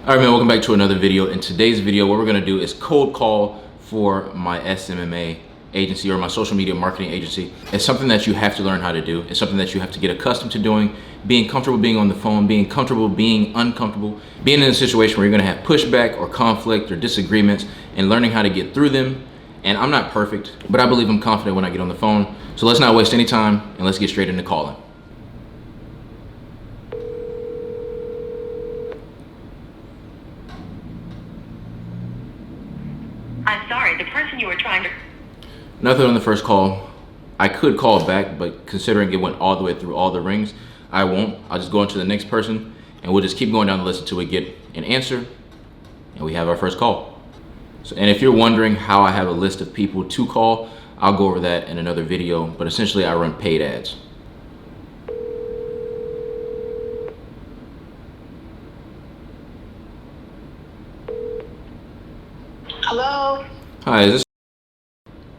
All right, man, welcome back to another video. In today's video, what we're gonna do is cold call for my SMMA agency or my social media marketing agency. It's something that you have to learn how to do. It's something that you have to get accustomed to doing, being comfortable being on the phone, being comfortable being uncomfortable, being in a situation where you're gonna have pushback or conflict or disagreements and learning how to get through them. And I'm not perfect, but I believe I'm confident when I get on the phone. So let's not waste any time and let's get straight into calling. I'm sorry, the person you were trying to... Nothing on the first call. I could call back, but considering it went all the way through all the rings, I won't. I'll just go into the next person and we'll just keep going down the list until we get an answer and we have our first call. So, and if you're wondering how I have a list of people to call, I'll go over that in another video, but essentially I run paid ads. Hello? Hi, is this?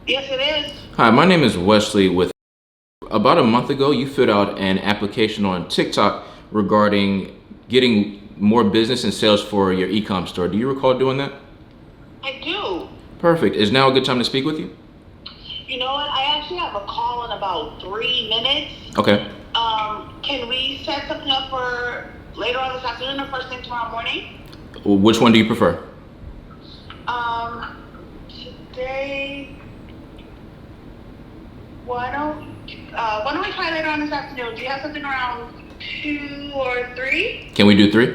Yes, it is. Hi, my name is Wesley with... About a month ago, you filled out an application on TikTok regarding getting more business and sales for your e-com store. Do you recall doing that? I do. Perfect. Is now a good time to speak with you? You know what? I actually have a call in about 3 minutes. Okay. Can we set something up for later on this afternoon or first thing tomorrow morning? Which one do you prefer? Today... Why don't we try later on this afternoon? Do you have something around 2 or 3? Can we do 3?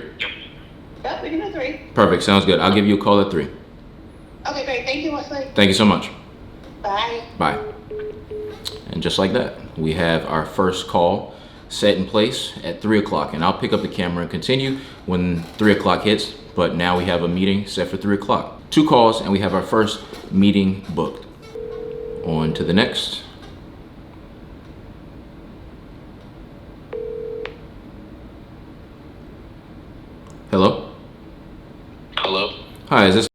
Yep, we can do 3. Perfect. Sounds good. I'll give you a call at 3. Okay, great. Thank you, Wesley. Thank you so much. Bye. Bye. And just like that, we have our first call set in place at 3 o'clock. And I'll pick up the camera and continue when 3 o'clock hits. But now we have a meeting set for 3 o'clock. 2 calls and we have our first meeting booked. On to the next. Hello? Hello? Hi, is this?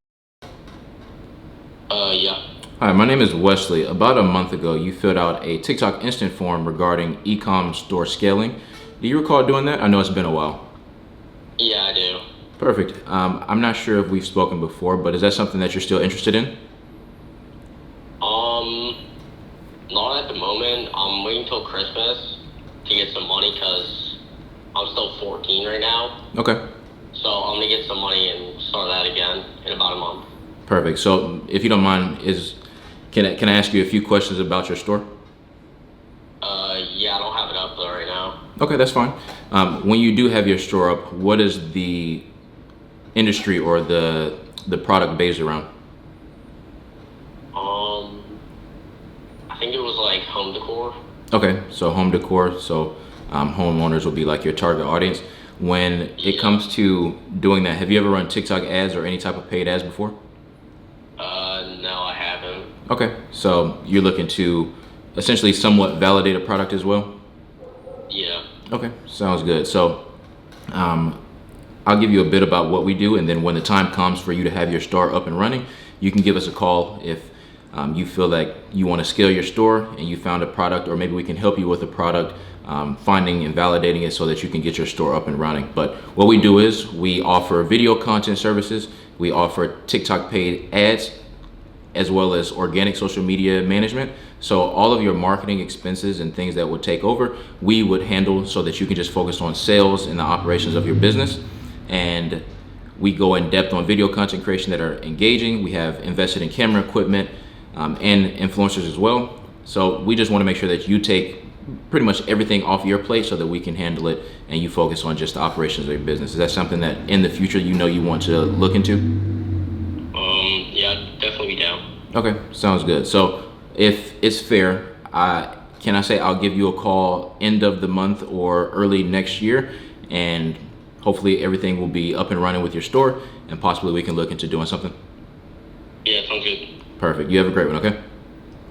Yeah. Hi, my name is Wesley. About a month ago, you filled out a TikTok instant form regarding e-com store scaling. Do you recall doing that? I know it's been a while. Yeah, I do. Perfect. I'm not sure if we've spoken before, but is that something that you're still interested in? Not at the moment. I'm waiting till Christmas to get some money because I'm still 14 right now. Okay. So I'm gonna get some money and start that again in about a month. Perfect. So if you don't mind, can I ask you a few questions about your store? Yeah, I don't have it up though right now. Okay, that's fine. When you do have your store up, what is the industry or the product based around? I think it was like home decor. Okay, so home decor. So homeowners will be like your target audience. When it comes to doing that, have you ever run TikTok ads or any type of paid ads before? No, I haven't. Okay, so you're looking to essentially somewhat validate a product as well? Yeah. Okay, sounds good. So I'll give you a bit about what we do, and then when the time comes for you to have your store up and running, you can give us a call if you feel like you want to scale your store and you found a product, or maybe we can help you with a product, finding and validating it so that you can get your store up and running. But what we do is we offer video content services, we offer TikTok paid ads, as well as organic social media management. So all of your marketing expenses and things that would take over, we would handle so that you can just focus on sales and the operations of your business. And we go in depth on video content creation that are engaging. We have invested in camera equipment and influencers as well. So we just want to make sure that you take pretty much everything off your plate so that we can handle it and you focus on just the operations of your business. Is that something that in the future you know you want to look into? Yeah, definitely be down. Okay, sounds good. So if it's fair, can I say I'll give you a call end of the month or early next year, and hopefully everything will be up and running with your store, and possibly we can look into doing something? Yeah, sounds good. Perfect. You have a great one, okay?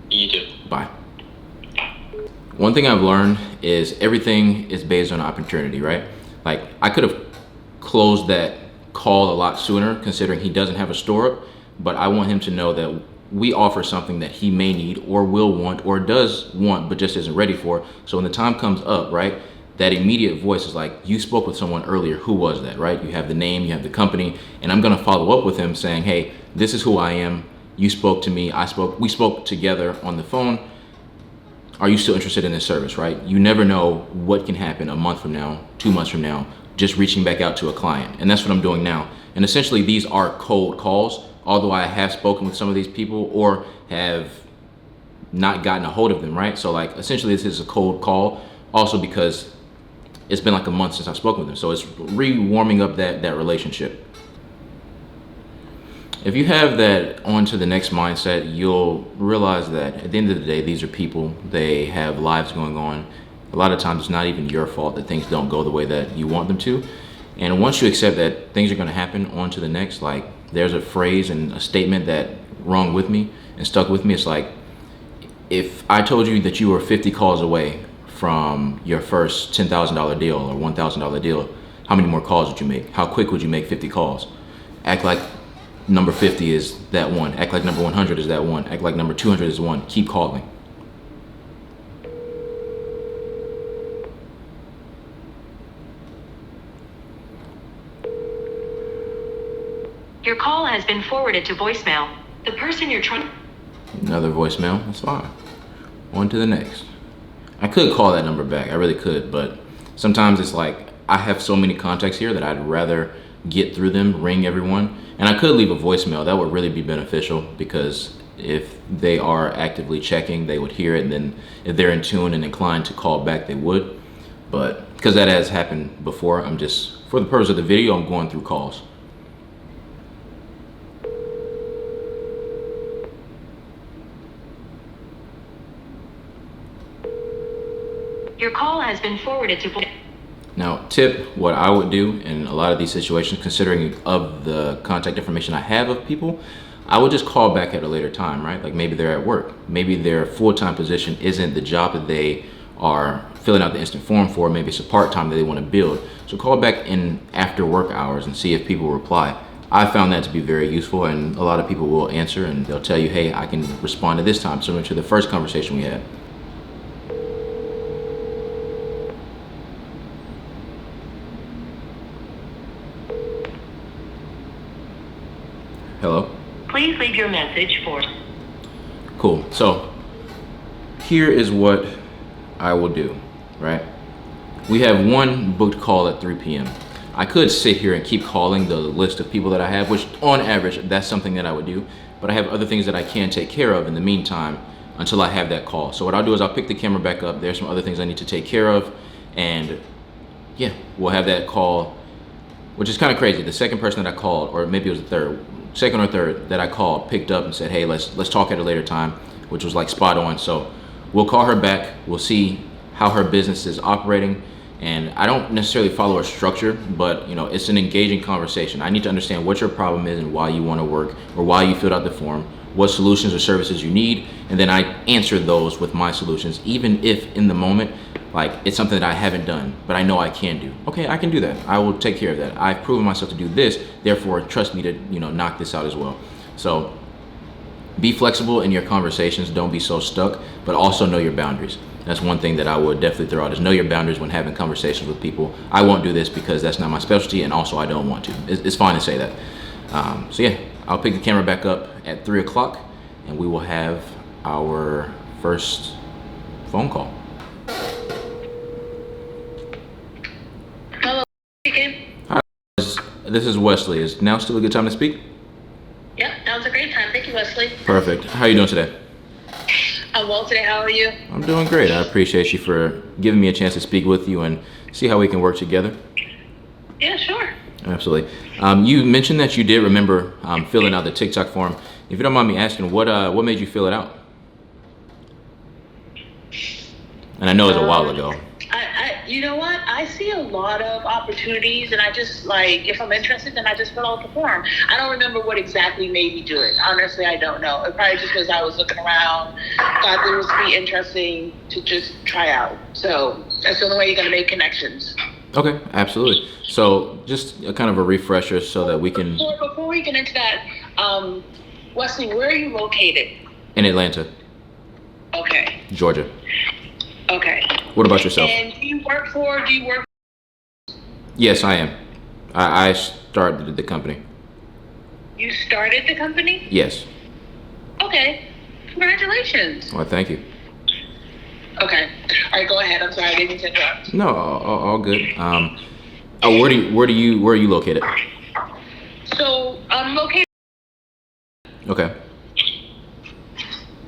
You too. Bye. One thing I've learned is everything is based on opportunity, right? Like I could have closed that call a lot sooner considering he doesn't have a store up, but I want him to know that we offer something that he may need or will want or does want but just isn't ready for. So when the time comes up, right, that immediate voice is like, you spoke with someone earlier. Who was that, right? You have the name, you have the company, and I'm going to follow up with him saying, hey, this is who I am. You spoke to me. We spoke together on the phone. Are you still interested in this service, right? You never know what can happen a month from now, 2 months from now, just reaching back out to a client. And that's what I'm doing now. And essentially these are cold calls, although I have spoken with some of these people or have not gotten a hold of them, right? So like essentially this is a cold call also because it's been like a month since I've spoken with them. So it's re-warming up that relationship. If you have that on to the next mindset, you'll realize that at the end of the day, these are people. They have lives going on. A lot of times it's not even your fault that things don't go the way that you want them to. And once you accept that things are going to happen, on to the next. Like there's a phrase and a statement that rung with me and stuck with me. It's like, if I told you that you were 50 calls away from your first $10,000 deal or $1,000 deal, how many more calls would you make? How quick would you make 50 calls? Act like number 50 is that one. Act like number 100 is that one. Act like number 200 is one. Keep calling. Your call has been forwarded to voicemail. The person you're trying... Another voicemail. That's fine. On to the next. I could call that number back. I really could, but sometimes it's like I have so many contacts here that I'd rather get through them, ring everyone. And I could leave a voicemail. That would really be beneficial because if they are actively checking, they would hear it. And then if they're in tune and inclined to call back, they would. But because that has happened before, I'm just, for the purpose of the video, I'm going through calls. Your call has been forwarded to voicemail. Now, tip, what I would do in a lot of these situations, considering of the contact information I have of people, I would just call back at a later time, right? Like maybe they're at work. Maybe their full-time position isn't the job that they are filling out the instant form for. Maybe it's a part-time that they want to build. So call back in after work hours and see if people reply. I found that to be very useful, and a lot of people will answer and they'll tell you, hey, I can respond at this time, similar to the first conversation we had. Hello? Please leave your message for... Cool. So here is what I will do, right? We have one booked call at 3 p.m. I could sit here and keep calling the list of people that I have, which on average, that's something that I would do. But I have other things that I can take care of in the meantime until I have that call. So what I'll do is I'll pick the camera back up. There's some other things I need to take care of. And yeah, we'll have that call, which is kind of crazy. The second person that I called, or maybe it was the second or third that I called, picked up and said, hey, let's talk at a later time, which was like spot on. So we'll call her back. We'll see how her business is operating. And I don't necessarily follow a structure, but it's an engaging conversation. I need to understand what your problem is and why you want to work, or why you filled out the form, what solutions or services you need, and then I answer those with my solutions, even if in the moment, like it's something that I haven't done, but I know I can do. Okay, I can do that. I will take care of that. I've proven myself to do this, therefore trust me to knock this out as well. So be flexible in your conversations. Don't be so stuck, but also know your boundaries. That's one thing that I would definitely throw out, is know your boundaries when having conversations with people. I won't do this because that's not my specialty, and also I don't want to. It's fine to say that. So yeah, I'll pick the camera back up at 3 o'clock and we will have our first phone call. Hello, speaking. Hi, this is Wesley. Is now still a good time to speak? Yep, that was a great time. Thank you, Wesley. Perfect. How are you doing today? I'm well today. How are you? I'm doing great. I appreciate you for giving me a chance to speak with you and see how we can work together. Yeah, sure. Absolutely. You mentioned that you did remember filling out the TikTok form. If you don't mind me asking, what made you fill it out? And I know it was a while ago. You know what? I see a lot of opportunities, and I just if I'm interested, then I just fill out the form. I don't remember what exactly made me do it. Honestly, I don't know. It probably just because I was looking around, thought it would be interesting to just try out. So that's the only way you're going to make connections. Okay, absolutely. So just a kind of a refresher so that we can... Before we get into that, Wesley, where are you located? In Atlanta, Okay. Georgia. Okay. What about yourself? And do you work? Yes, I am. I started the company. You started the company? Yes. Okay. Congratulations. Well, thank you. Okay. All right, go ahead. I'm sorry, I didn't mean to interrupt. No, all good. Where are you located? So I'm located, Okay.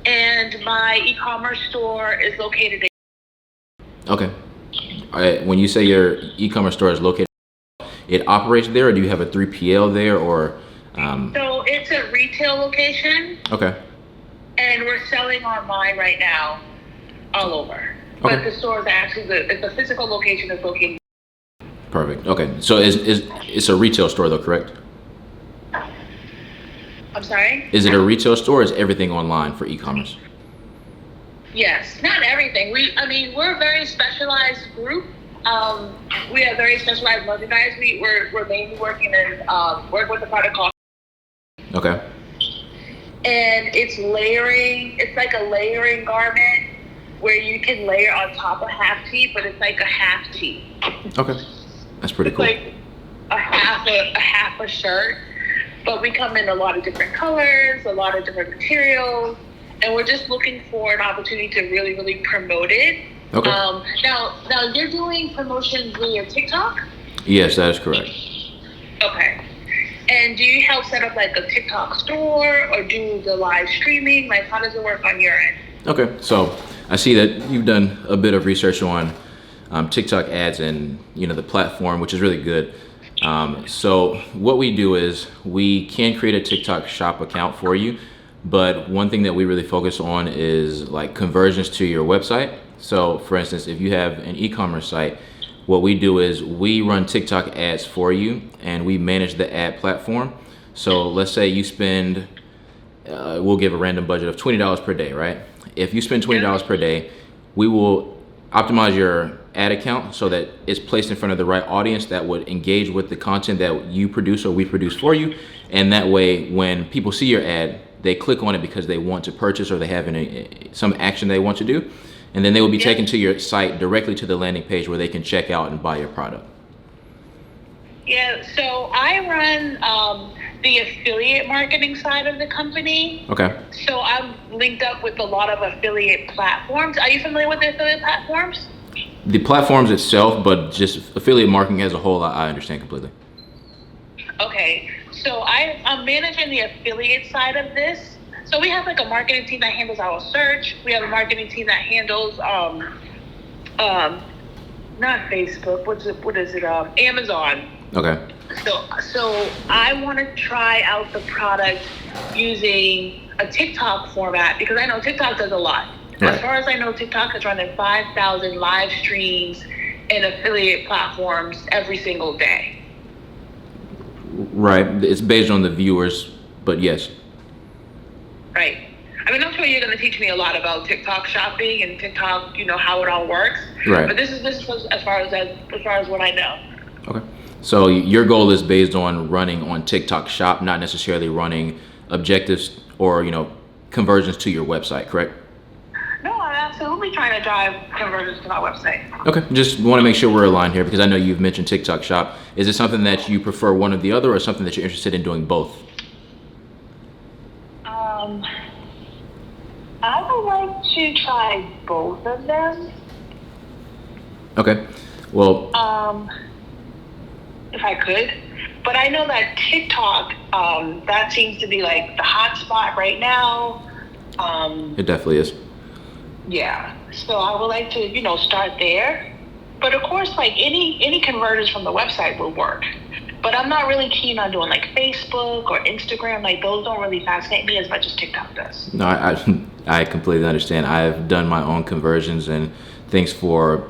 and my e-commerce store is located in. Okay. When you say your e-commerce store is located, it operates there, or do you have a 3PL there, or? So it's a retail location, Okay. and we're selling online right now, all over. Okay. But the store is actually the physical location is located. Perfect. Okay. So it's a retail store though, correct? I'm sorry? Is it a retail store, or is everything online for e-commerce? Yes, not everything. We're a very specialized group. We have very specialized merchandise. We're mainly working with a product called. Okay. And it's layering. It's like a layering garment where you can layer on top of half tee, but it's like a half tee. Okay. That's pretty cool. Like a half a shirt. But we come in a lot of different colors, a lot of different materials, and we're just looking for an opportunity to really, really promote it. Okay. Now you're doing promotions via TikTok? Yes, that is correct. Okay. And do you help set up like a TikTok store or do the live streaming? Like, how does it work on your end? Okay. So I see that you've done a bit of research on TikTok ads and the platform, which is really good. So what we do is we can create a TikTok shop account for you, but one thing that we really focus on is like conversions to your website. So for instance, if you have an e-commerce site, what we do is we run TikTok ads for you and we manage the ad platform. So let's say you spend, we'll give a random budget of $20 per day, right? If you spend $20 per day, we will optimize your ad account so that it's placed in front of the right audience that would engage with the content that you produce or we produce for you. And that way, when people see your ad, they click on it because they want to purchase or they have some action they want to do. And then they will be taken to your site directly to the landing page where they can check out and buy your product. Yeah, so I run the affiliate marketing side of the company. Okay. So I'm linked up with a lot of affiliate platforms. Are you familiar with the affiliate platforms? The platforms itself, but just affiliate marketing as a whole, I understand completely. Okay, so I'm managing the affiliate side of this. So we have like a marketing team that handles our search. We have a marketing team that handles not Facebook. What is it? Amazon. Okay. So I want to try out the product using a TikTok format because I know TikTok does a lot. Right. As far as I know, TikTok is running 5,000 live streams and affiliate platforms every single day. Right. It's based on the viewers, but yes. Right. I'm sure you're going to teach me a lot about TikTok shopping and TikTok, how it all works. Right. But this is as far as what I know. Okay. So your goal is based on running on TikTok Shop, not necessarily running objectives or, conversions to your website, correct? No, I'm absolutely trying to drive conversions to my website. Okay. Just want to make sure we're aligned here because I know you've mentioned TikTok Shop. Is it something that you prefer one or the other or something that you're interested in doing both? I would like to try both of them. Okay. Well, if I could. But I know that TikTok, that seems to be like the hot spot right now. it definitely is. Yeah. So I would like to, start there. But of course, like any conversions from the website will work. But I'm not really keen on doing like Facebook or Instagram. Like those don't really fascinate me as much as TikTok does. No, I completely understand. I've done my own conversions and things for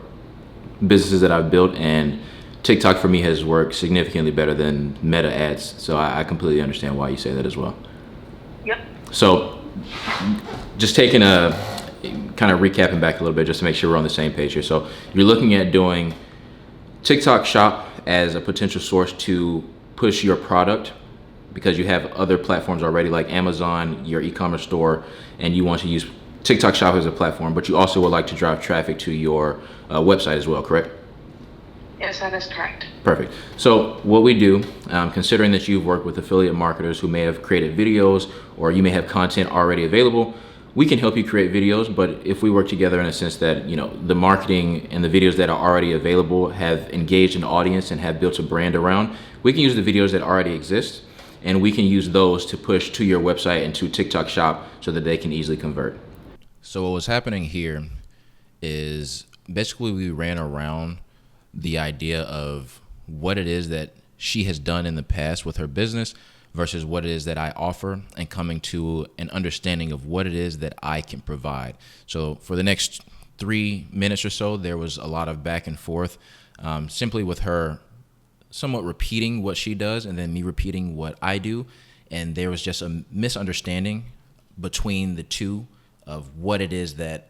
businesses that I've built, and TikTok for me has worked significantly better than Meta ads. So I completely understand why you say that as well. Yep. So just taking a kind of recapping back a little bit just to make sure we're on the same page here. So you're looking at doing TikTok Shop as a potential source to push your product because you have other platforms already like Amazon, your e-commerce store, and you want to use TikTok Shop as a platform, but you also would like to drive traffic to your website as well, correct? Yes, that is correct. Perfect. So what we do, considering that you've worked with affiliate marketers who may have created videos or you may have content already available, we can help you create videos. But if we work together in a sense that, you know, the marketing and the videos that are already available have engaged an audience and have built a brand around, we can use the videos that already exist and we can use those to push to your website and to TikTok Shop so that they can easily convert. So what was happening here is basically we ran around the idea of what it is that she has done in the past with her business versus what it is that I offer, and coming to an understanding of what it is that I can provide. So for the next 3 minutes or so, there was a lot of back and forth, simply with her somewhat repeating what she does and then me repeating what I do. And there was just a misunderstanding between the two of what it is that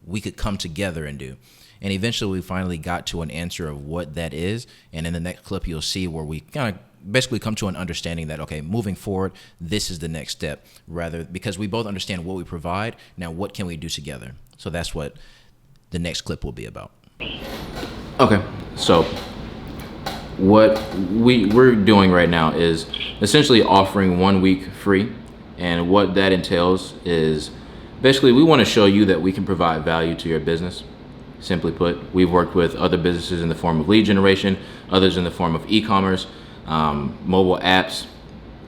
we could come together and do. And eventually we finally got to an answer of what that is. And in the next clip, you'll see where we kind of basically come to an understanding that, okay, moving forward, this is the next step, rather because we both understand what we provide. Now, what can we do together? So that's what the next clip will be about. Okay, so what we're doing right now is essentially offering 1 week free. And what that entails is basically we want to show you that we can provide value to your business. Simply put, we've worked with other businesses in the form of lead generation, others in the form of e-commerce, mobile apps,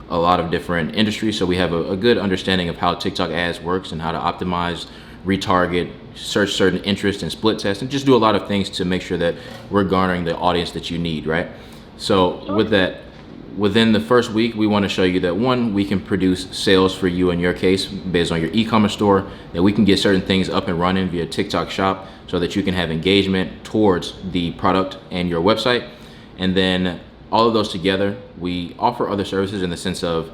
a lot of different industries. So we have a good understanding of how TikTok ads works and how to optimize, retarget, search certain interests and split test, and just do a lot of things to make sure that we're garnering the audience that you need, right? So with that, within the first week, we want to show you that, one, we can produce sales for you in your case based on your e-commerce store, that we can get certain things up and running via TikTok Shop so that you can have engagement towards the product and your website. And then all of those together, we offer other services in the sense of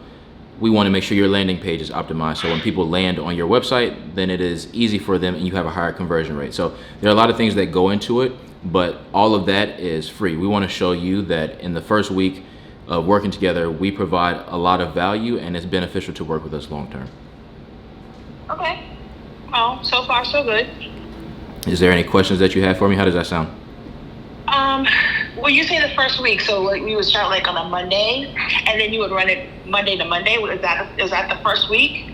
we want to make sure your landing page is optimized. So when people land on your website, then it is easy for them and you have a higher conversion rate. So there are a lot of things that go into it, but all of that is free. We want to show you that in the first week of working together, we provide a lot of value and it's beneficial to work with us long term. Okay. Well, so far so good. Is there any questions that you have for me? How does that sound? Well, you say the first week, so like we would start like on a Monday, and then you would run it Monday to Monday. Is that the first week?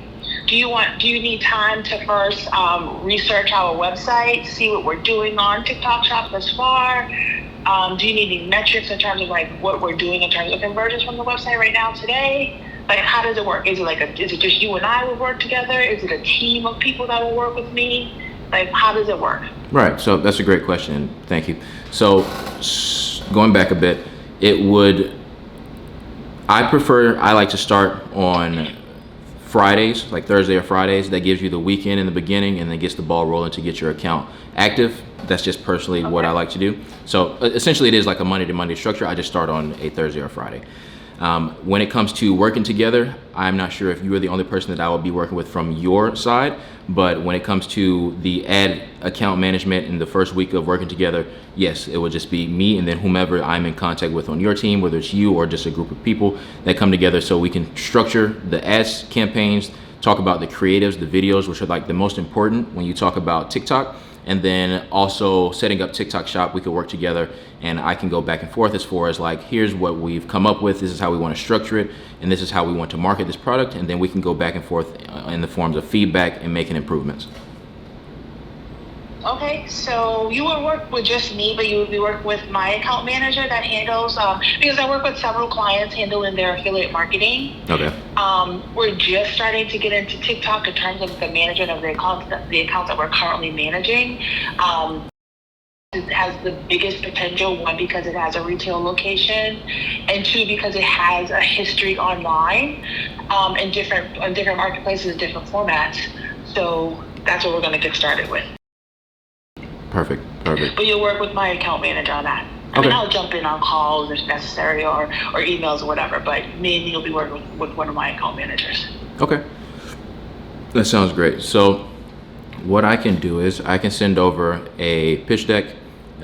Do you need time to first research our website, see what we're doing on TikTok Shop thus far? Do you need any metrics in terms of like what we're doing in terms of conversions from the website right now today? Like, how does it work? Is it just you and I will work together? Is it a team of people that will work with me? Like, how does it work? Right. So that's a great question. Thank you. So going back a bit, I like to start on Fridays, like Thursday or Fridays. That gives you the weekend in the beginning and then gets the ball rolling to get your account active. That's just personally what I like to do. So essentially it is like a Monday to Monday structure. I just start on a Thursday or Friday. When it comes to working together, I'm not sure if you are the only person that I will be working with from your side, but when it comes to the ad account management in the first week of working together, yes, it will just be me and then whomever I'm in contact with on your team, whether it's you or just a group of people that come together so we can structure the ads campaigns, talk about the creatives, the videos, which are like the most important when you talk about TikTok. And then also setting up TikTok Shop, we could work together and I can go back and forth as far as like, here's what we've come up with, this is how we want to structure it, and this is how we want to market this product. And then we can go back and forth in the forms of feedback and making improvements. Okay, so you would work with just me, but you would be working with my account manager that handles, because I work with several clients handling their affiliate marketing. Okay. We're just starting to get into TikTok in terms of the management of the accounts that we're currently managing. It has the biggest potential, one, because it has a retail location, and two, because it has a history online, in different marketplaces and different formats. So that's what we're going to get started with. Perfect. But you'll work with my account manager on that. I mean, I'll jump in on calls if necessary or emails or whatever, but mainly you'll be working with one of my account managers. Okay. That sounds great. So what I can do is I can send over a pitch deck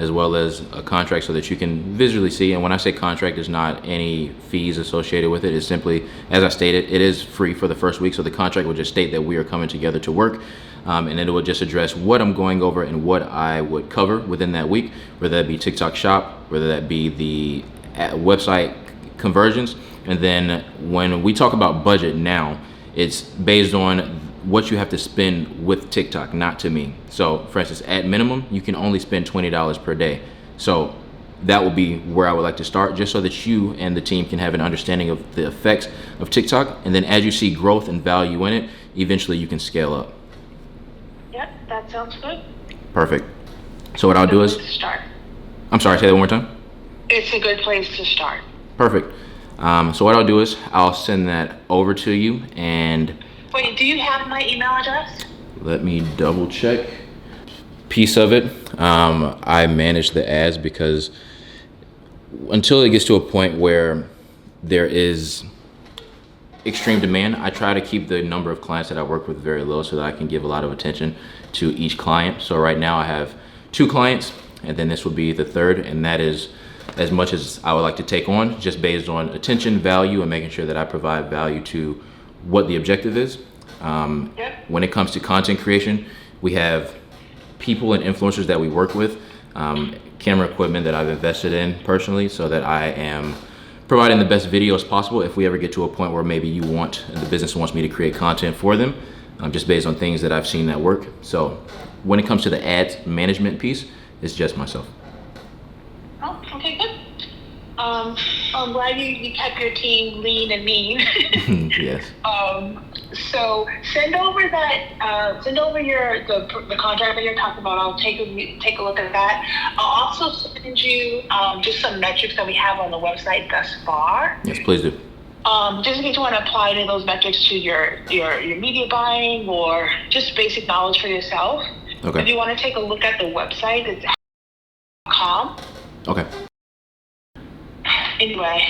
as well as a contract so that you can visually see. And when I say contract, there's not any fees associated with it. It's simply, as I stated, it is free for the first week. So the contract will just state that we are coming together to work. And it will just address what I'm going over and what I would cover within that week, whether that be TikTok Shop, whether that be the website conversions. And then when we talk about budget now, it's based on what you have to spend with TikTok, not to me. So for instance, at minimum, you can only spend $20 per day. So that would be where I would like to start, just so that you and the team can have an understanding of the effects of TikTok. And then as you see growth and value in it, eventually you can scale up. Yep, that sounds good. Perfect. So what I'll do is, Start. I'm sorry, say that one more time. It's a good place to start. Perfect. So what I'll do is I'll send that over to you, and Wait, do you have my email address? let me double check. Piece of it, I manage the ads because until it gets to a point where there is extreme demand, I try to keep the number of clients that I work with very low so that I can give a lot of attention to each client. So right now I have 2 clients, and then this will be the 3rd, and that is as much as I would like to take on, just based on attention, value, and making sure that I provide value to what the objective is. Yep. When it comes to content creation, we have people and influencers that we work with, camera equipment that I've invested in personally so that I am providing the best videos possible if we ever get to a point where maybe the business wants me to create content for them, just based on things that I've seen that work. So when it comes to the ads management piece, it's just myself. Oh, okay, good. I'm glad you kept your team lean and mean. Yes. So send over that. Send over the contract that you're talking about. I'll take a look at that. I'll also send you just some metrics that we have on the website thus far. Yes, please do. Just in case you want to apply any of those metrics to your media buying or just basic knowledge for yourself. Okay. If you want to take a look at the website, it's .com. Okay. Anyway,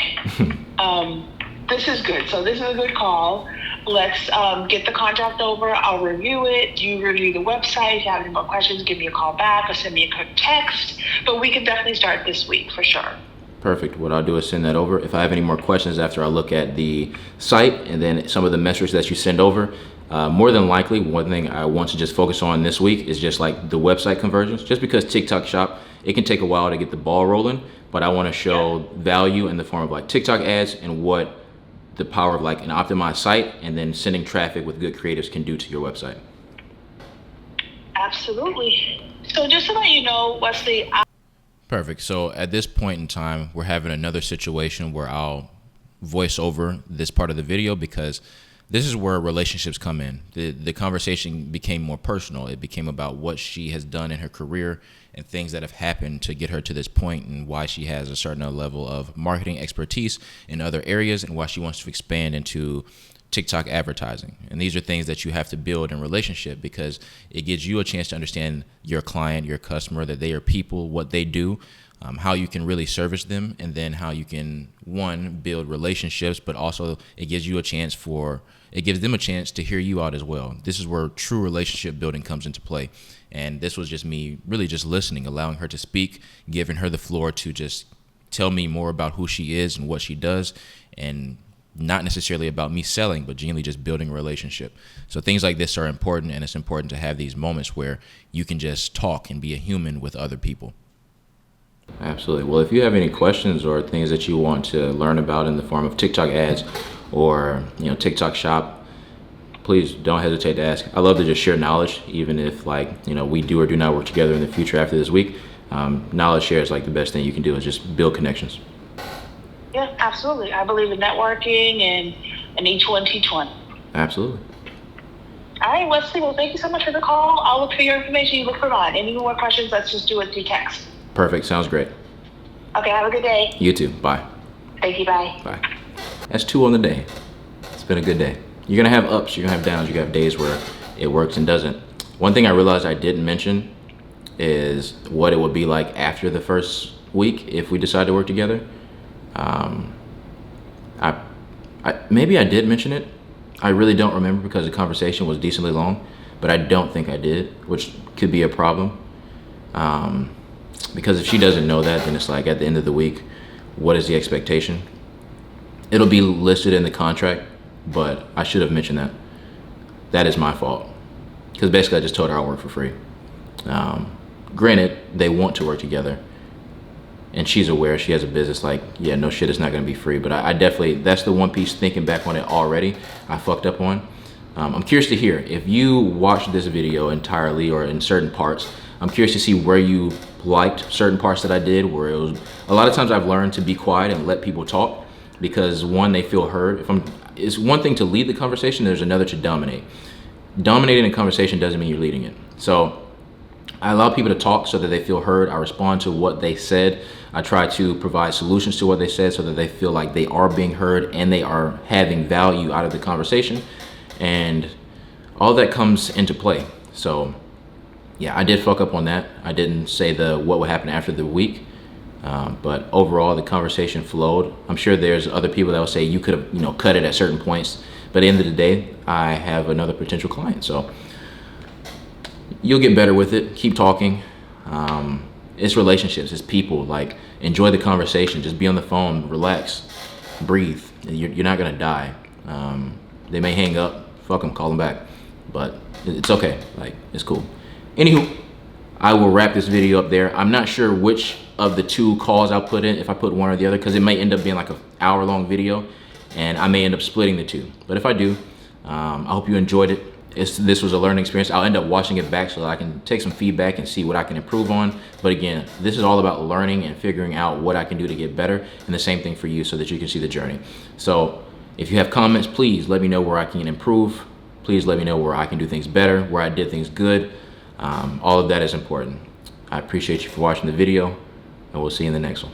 this is good. So this is a good call. Let's get the contract over. I'll review it. You review the website. If you have any more questions, give me a call back or send me a quick text. But we can definitely start this week for sure. Perfect. What I'll do is send that over. If I have any more questions after I look at the site and then some of the metrics that you send over, more than likely, one thing I want to just focus on this week is just like the website conversions. Just because TikTok Shop, it can take a while to get the ball rolling, but I want to show value in the form of like TikTok ads and what the power of like an optimized site and then sending traffic with good creatives can do to your website. Absolutely. So just to let you know, Wesley, Perfect. So at this point in time, we're having another situation where I'll voice over this part of the video because this is where relationships come in. The conversation became more personal. It became about what she has done in her career and things that have happened to get her to this point and why she has a certain level of marketing expertise in other areas and why she wants to expand into TikTok advertising. And these are things that you have to build in relationship because it gives you a chance to understand your client, your customer, that they are people, what they do, how you can really service them, and then how you can, one, build relationships, but also it gives them a chance to hear you out as well. This is where true relationship building comes into play. And this was just me really just listening, allowing her to speak, giving her the floor to just tell me more about who she is and what she does, and not necessarily about me selling, but genuinely just building a relationship. So things like this are important, and it's important to have these moments where you can just talk and be a human with other people. Absolutely. Well, if you have any questions or things that you want to learn about in the form of TikTok ads or TikTok Shop, please don't hesitate to ask. I love to just share knowledge, even if we do or do not work together in the future after this week. Knowledge share is like the best thing you can do is just build connections. yeah, absolutely. I believe in networking and each one teach one. Absolutely. All right, Wesley. Well, thank you so much for the call. I'll look for your information. You look for mine. Any more questions, let's just do it through text. Perfect. Sounds great. Okay, have a good day. You too. Bye. Thank you, bye. Bye. That's 2 on the day. It's been a good day. You're going to have ups, you're going to have downs, you're going to have days where it works and doesn't. One thing I realized I didn't mention is what it would be like after the first week if we decide to work together. Maybe I did mention it. I really don't remember because the conversation was decently long, but I don't think I did, which could be a problem. Because if she doesn't know that, then it's like at the end of the week, what is the expectation? It'll be listed in the contract, but I should have mentioned that. That is my fault. Because basically I just told her I'll work for free. Granted, they want to work together, and she's aware, she has a business, like, yeah, no shit, it's not gonna be free. But I definitely, that's the one piece, thinking back on it already, I fucked up on. I'm curious to hear, if you watched this video entirely or in certain parts, I'm curious to see where you liked certain parts that I did, where it was, a lot of times I've learned to be quiet and let people talk, because one, they feel heard. It's one thing to lead the conversation, there's another to dominate. Dominating a conversation doesn't mean you're leading it. So I allow people to talk so that they feel heard. I respond to what they said. I try to provide solutions to what they said so that they feel like they are being heard and they are having value out of the conversation. And all that comes into play. So yeah, I did fuck up on that. I didn't say what would happen after the week. But overall, the conversation flowed. I'm sure there's other people that will say you could have, cut it at certain points. But at the end of the day, I have another potential client. So you'll get better with it. Keep talking. It's relationships. It's people. Like, enjoy the conversation. Just be on the phone. Relax. Breathe. You're not gonna die. They may hang up. Fuck them. Call them back. But it's okay. Like, it's cool. Anywho, I will wrap this video up there. I'm not sure which of the two calls I'll put in, if I put one or the other, because it may end up being like an hour-long video, and I may end up splitting the two. But if I do, I hope you enjoyed it. This was a learning experience. I'll end up watching it back so that I can take some feedback and see what I can improve on. But again, this is all about learning and figuring out what I can do to get better, and the same thing for you so that you can see the journey. So if you have comments, please let me know where I can improve. Please let me know where I can do things better, where I did things good. All of that is important. I appreciate you for watching the video, and we'll see you in the next one.